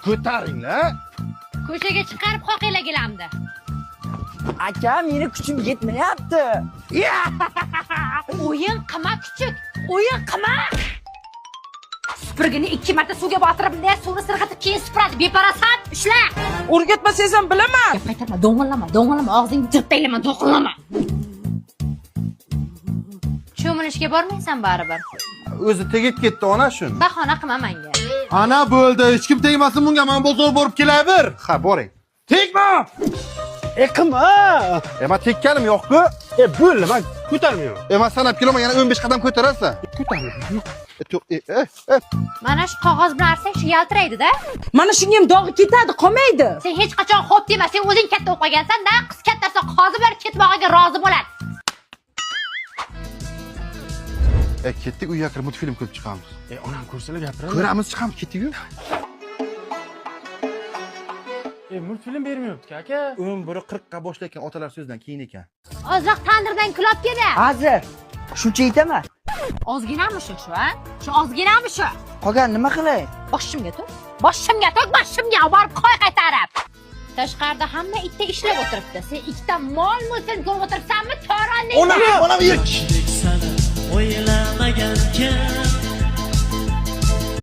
ko'taringlar. Ko'chaga chiqarib qoqinglar gilamdi. Aka, meni kuchim yetmayapti. O'yin qilma kuchuk. O'yin qilma. Supurgini 2 marta suvga botirib, suvni sirg'atib keyin supuradi. Beparasat, ushla. O'rgatmasangiz ham bilaman. Gap aytma, do'ng'illama, og'zingni jirtaylama, do'qillama. Cho'milishga bormaysan baribir. O'zi tegib ketdi ona shuni. Bahona qilma menga. Ana bo'ldi, hech kim tegmasin bunga, men bozor borib kelaver. Ha, boring. Tegma! Qilma. Men tekkanim yo'q-ku. Bo'ldi, men ko'tarmayman. Men sanab kelaman, yana 15 qadam ko'tarasan. Ko'tarmayman. Mana shu qog'oz bilan arsang shu yaltiraydi-da. Mana shunga ham dog'i ketadi, qolmaydi. Sen hech qachon xo'p dema, sen o'zing katta o'qib qolgansan-da, qiz kattasi qozi bilan ketmog'iga rozi bo'ladi. Ketdik, uyga kirib multfilm ko'rib chiqamiz. Onam ko'rsalar gapiradi. Ko'ramiz, chiqamiz, ketdik-ku. Multfilm bermayapti aka. Biri 40 ga boshlayotgan otalar so'zdan keyin ekan. Ozroq tandirdan kulib keldi. Hozir. Shuncha yetaman. Ozginami shu, ha? Shu ozginami shu? Qolgan nima qilay? Boshimga to'q. Boshimga borib qo'y qaytarib. Tashqarida hamma itda ishlab o'tiribdi. Sen ikkita mol multfilm ko'rib o'tiribsanmi? To'ronning. Onam yur. O'ylamagan